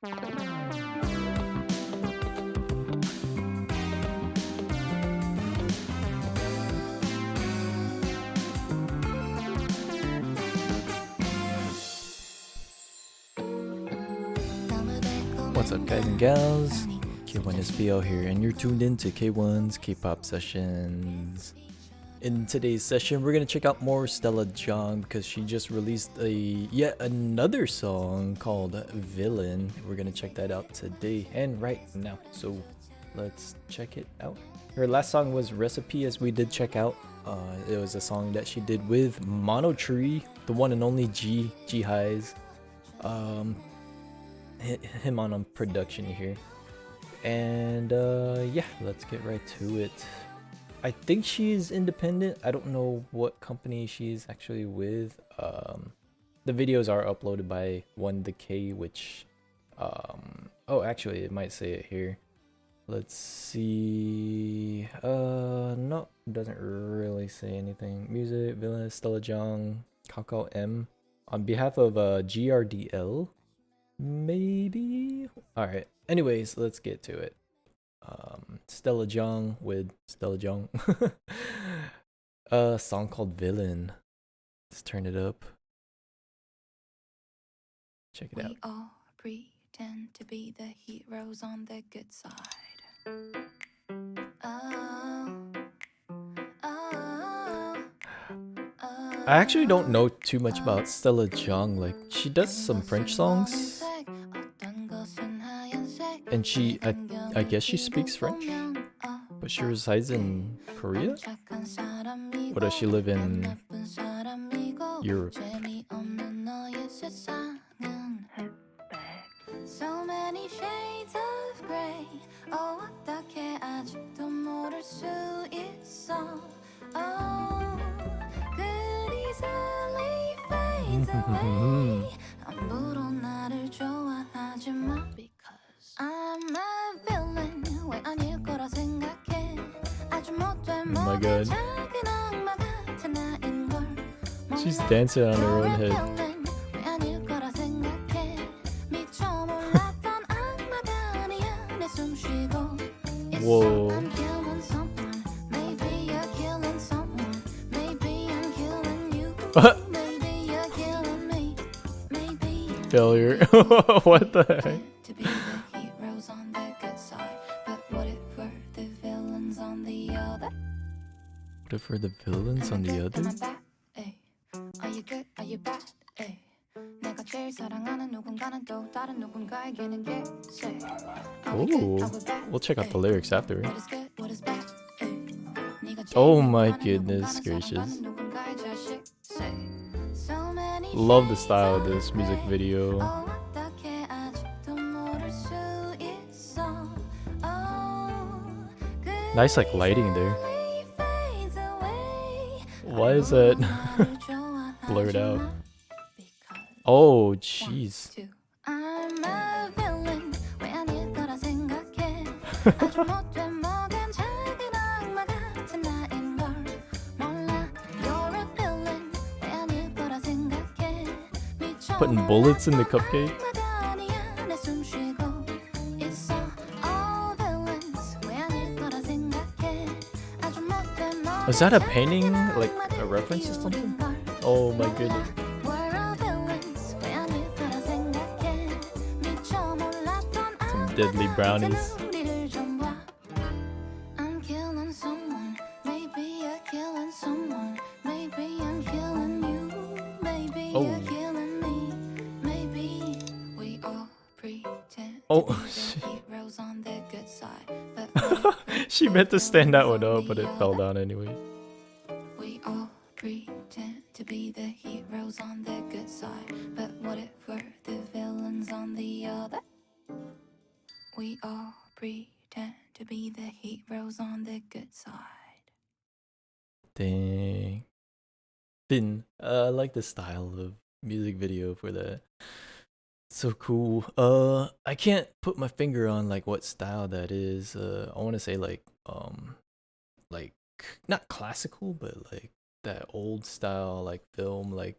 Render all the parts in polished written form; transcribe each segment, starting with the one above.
What's up, guys and gals? K1SPL here, and you're tuned in to K1's K-pop sessions. In today's session, we're gonna check out more Stella Jang because she just released yet another song called Villain. We're gonna check that out today and right now. So let's check it out. Her last song was Recipe, as we did check out. It was a song that she did with Mono Tree, the one and only G Highs. Him on production here, and yeah, let's get right to it. I think she's independent. I don't know what company she's actually with. The videos are uploaded by the K, which oh, actually it might say it here. Let's see. No, it doesn't really say anything. Music, Villain, Stella Jang, K1's on behalf of GRDL. Maybe. All right, anyways, let's get to it. Stella Jang with Stella Jang. A song called Villain. Let's turn it up. Check it out. We all pretend to be the heroes on the good side. I actually don't know too much about Stella Jang. Like, she does some French songs, and I guess she speaks French, but she resides in Korea? Or does she live in Europe? So many shades of gray. Oh, 어떻게 아직도 모를 수 있어? Oh, good easily fades away. 아무도 나를 좋아하지 마. Because I'm a villain. 왜 아닐 거라 생각해? 아주 못된 Oh my god. 작은 악마 같은 나인 걸. She's dancing on her own head. 왜 아닐 거라 생각해? 미처 몰랐던 악마가 아니야. 내 숨 쉬고 있어. Whoa. I'm killing someone. Maybe you're killing someone. Maybe I'm killing you. Maybe you're killing me. Maybe Failure. What the heck? to be the heroes on the good side, but what if we're the villains on the other? What if we're the villains on the Am I other? bad? Ay. Are you good? Are you bad? Ay. 내가 제일 사랑하는 누군가는 또 다른 누군가에게는 yes. Ay. Are we good? Ooh, Are we bad? we'll check out the Ay. lyrics after. What is good? What is bad? Ay. 네가 제일 Oh my 미워하는 goodness 누군가는 gracious. 사랑하는 누군가의 자식. Say. So many Love the shades style of of this music gray. video. Oh, 어떻게 아직도 모를 수 있어? Oh, good Nice like lighting there. easily fades away. Why is that 나를 좋아하지 blurred out? 마. Because Oh jeez. two, I'm a villain. 왜 아닐 거라 생각해? 아주 못된 먹은 작은 악마 같은 나인 걸 몰라. You're a villain. 왜 아닐 거라 생각해? 미쳐 Putting bullets in the 몰랐던 cupcake. 악마가 아니야. 내 숨 쉬고 있어. All villains. 왜 아닐 거라 생각해? 아주 못된 먹은 Is that a painting? 작은 Like a 악마들 reference to something? 키우는 걸 Oh my goodness. We're all villains. 왜 아닐 거라 생각해? 미쳐 몰랐던 Some deadly brownies. 우리를 좀 봐. I'm killing someone. Maybe you're killing someone. Maybe I'm killing you. Maybe Oh. you're killing me. Maybe we all pretend Oh, to be shit. the heroes on the good side. But what if She meant to stand that one up, but it fell down anyway. we all pretend to be the heroes on the good side, but what if we're the villains on the other? We all pretend to be the heroes on the good side. Dang. Thin. I like the style of music video for that. So cool. I can't put my finger on like what style that is. I want to say like not classical, but like that old style like film, like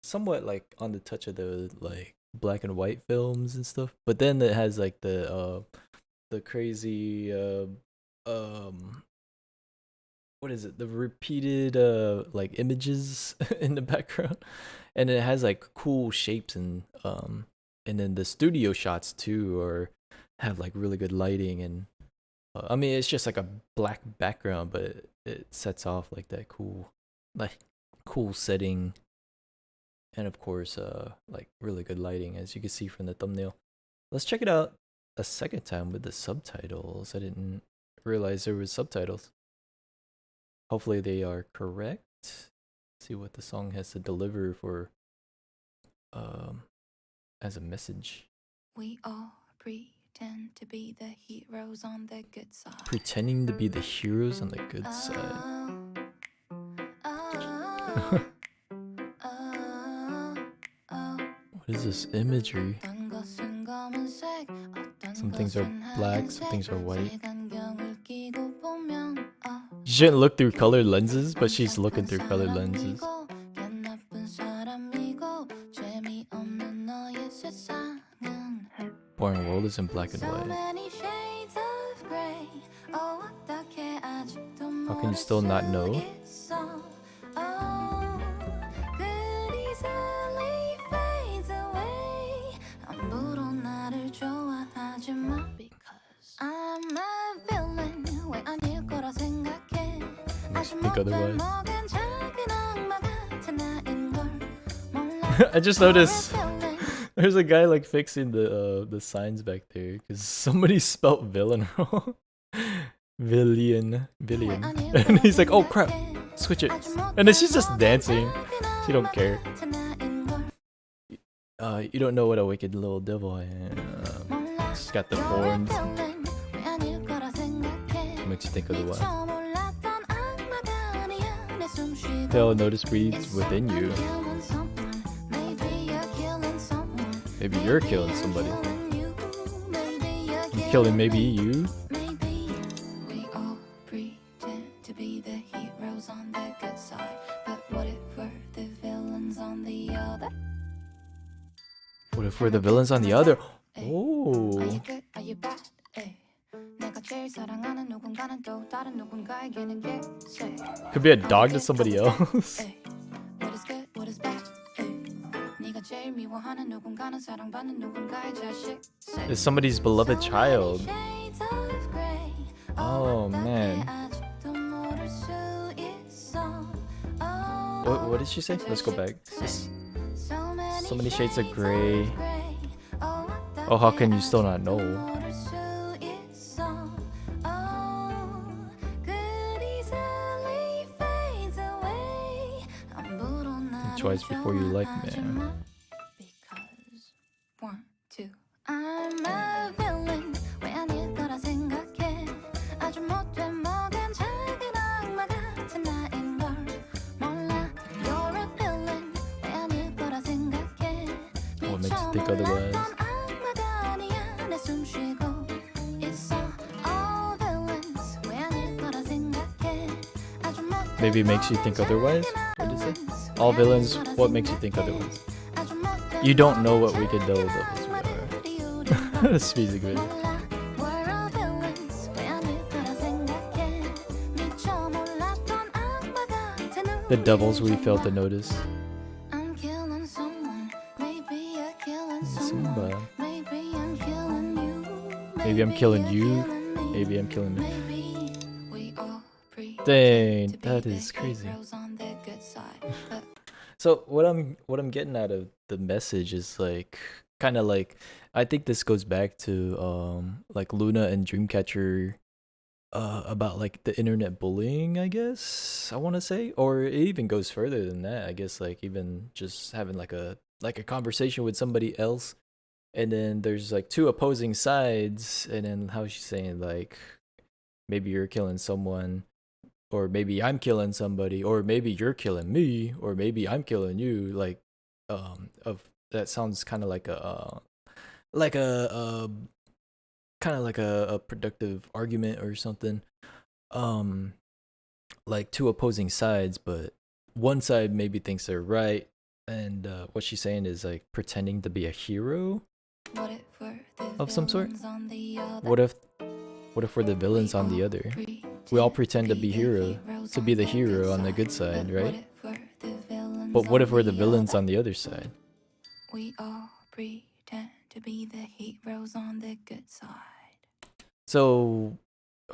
somewhat like on the touch of the like black and white films and stuff. But then it has like the crazy what is it? The repeated like images in the background, and it has like cool shapes and then the studio shots too, or have like really good lighting and I mean it's just like a black background, but it sets off like that like cool setting, and of course like really good lighting as you can see from the thumbnail. Let's check it out a second time with the subtitles. I didn't realize there was subtitles. Hopefully they are correct. See what the song has to deliver for as a message. We all pretend to be the heroes on the good side. Pretending to be the heroes on the good side. What is this imagery? Some things are black, some things are white. She shouldn't look through colored lenses, but she's looking through colored lenses. Boring World is in black and white. How can you still not know? Makes you think otherwise. I just noticed there's a guy like fixing the signs back there because somebody spelt villain wrong. Villain. And he's like, oh crap, switch it. And then she's just dancing. She don't care. You don't know what a wicked little devil I am. She's got the horns. Makes you think otherwise. Pale notice breeds within you. Maybe you're killing somebody. I'm killing maybe you. We all pretend to be the heroes on the good side, but what if we're the villains on the other? What if we're the villains on the other? Oh. Are you good? Are you bad? Could be a dog to somebody else. Is somebody's beloved child. Oh man. What did she say? Let's go back. So many shades of gray. Oh, how can you still not know? Think twice before you like me. What makes you think otherwise? Maybe it makes you think otherwise? What is it? All villains, what makes you think otherwise? You don't know what wicked devils are. This music video. The devils we failed to notice. Simba. Maybe I'm killing you. Maybe I'm killing me. Dang, that is crazy. So what I'm getting out of the message is like kind of like I think this goes back to like Luna and Dreamcatcher about like the internet bullying, I guess I want to say, or it even goes further than that. I guess like even just having like a conversation with somebody else, and then there's like two opposing sides, and then how she's saying like maybe you're killing someone, or maybe I'm killing somebody, or maybe you're killing me, or maybe I'm killing you. Like of that sounds kind of like a kind of like a productive argument or something. Like two opposing sides, but one side maybe thinks they're right, and what she's saying is like pretending to be a hero What if we're the of some sort. villains on the other? What if we're the villains on the other? We all pretend to be the hero on the good side, right? But what if we're the villains on the other side? We all pretend to be the heroes on the good side. So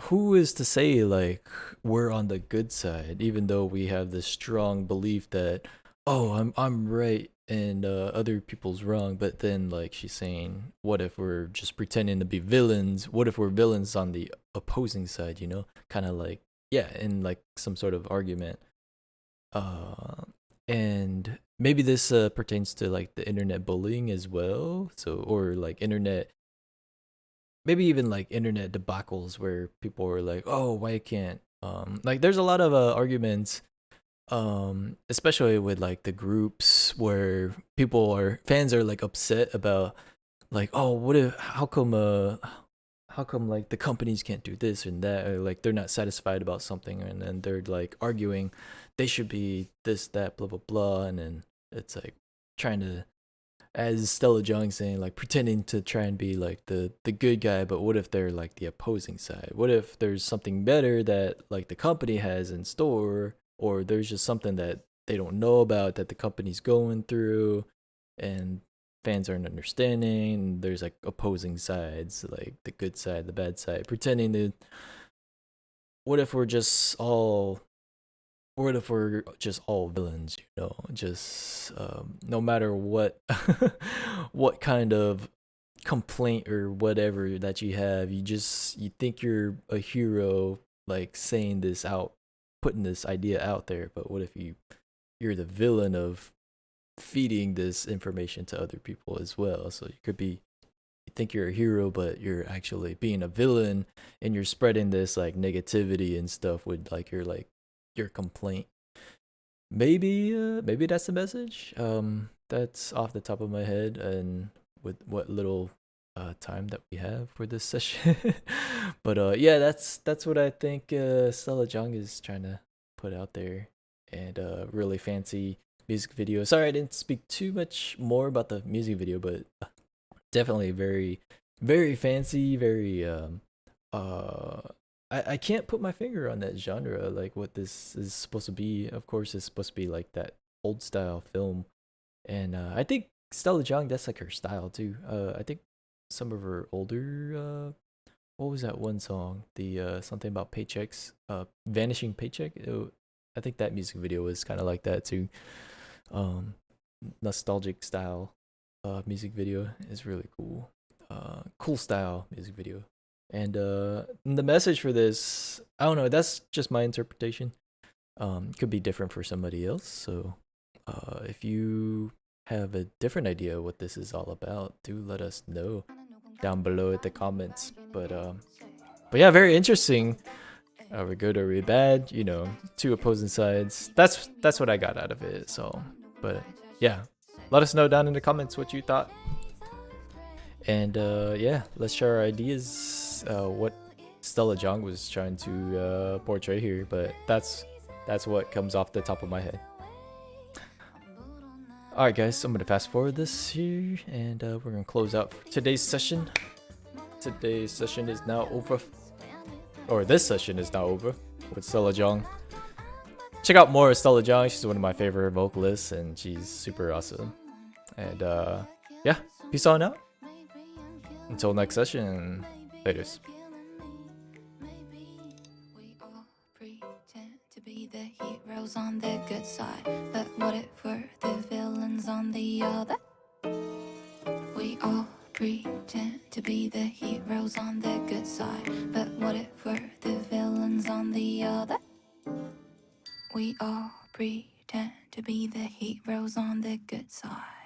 who is to say like we're on the good side, even though we have this strong belief that, oh, I'm right and other people's wrong? But then like she's saying, what if we're just pretending to be villains? What if we're villains on the opposing side? You know, kind of like, yeah, in like some sort of argument. And maybe this pertains to like the internet bullying as well. So or like internet, maybe even like internet debacles where people are like, oh, why can't like there's a lot of arguments, especially with like the groups where fans are like upset about like, oh, what if how come like the companies can't do this and that, or like they're not satisfied about something, and then they're like arguing they should be this, that, blah blah blah, and then it's like trying to, as Stella Jang saying, like pretending to try and be like the good guy, but what if they're like the opposing side? What if there's something better that like the company has in store, or there's just something that they don't know about that the company's going through, and fans aren't understanding, and there's like opposing sides, like the good side, the bad side, pretending to. What if we're just all what if we're just all villains, you know, just no matter what what kind of complaint or whatever that you have, you think you're a hero, like saying this out, putting this idea out there, but what if you're the villain of feeding this information to other people as well? So you think you're a hero, but you're actually being a villain, and you're spreading this like negativity and stuff with like your complaint. Maybe that's the message. That's off the top of my head, and with what little time that we have for this session. But yeah, that's what I think Stella Jang is trying to put out there, and really fancy music video. Sorry I didn't speak too much more about the music video, but definitely very very fancy, very uh I can't put my finger on that genre, like what this is supposed to be. Of course it's supposed to be like that old style film, and I think Stella Jang, that's like her style too. I think some of her older what was that one song, the something about paychecks, vanishing paycheck, I think that music video was kind of like that too. um Nostalgic style music video is really cool. Cool style music video. And the message for this, I don't know, that's just my interpretation. Could be different for somebody else. So if you have a different idea what this is all about, do let us know down below at the comments. But yeah, very interesting. Are we good or are we bad? You know, two opposing sides. That's what I got out of it. So, but yeah, let us know down in the comments what you thought. And yeah, let's share our ideas. What Stella Jang was trying to portray here, but that's what comes off the top of my head. All right, guys, I'm gonna fast forward this here, and we're gonna close out today's session. Today's session is now over, or this session is now over with Stella Jang. Check out more of Stella Jang. She's one of my favorite vocalists, and she's super awesome. And yeah, peace on out. Until next session, laters. We all pretend to be the heroes on the good side, but what if we're the villains on the other? We all pretend to be the heroes on the good side, but what if we're the villains on the other? We all pretend to be the heroes on the good side.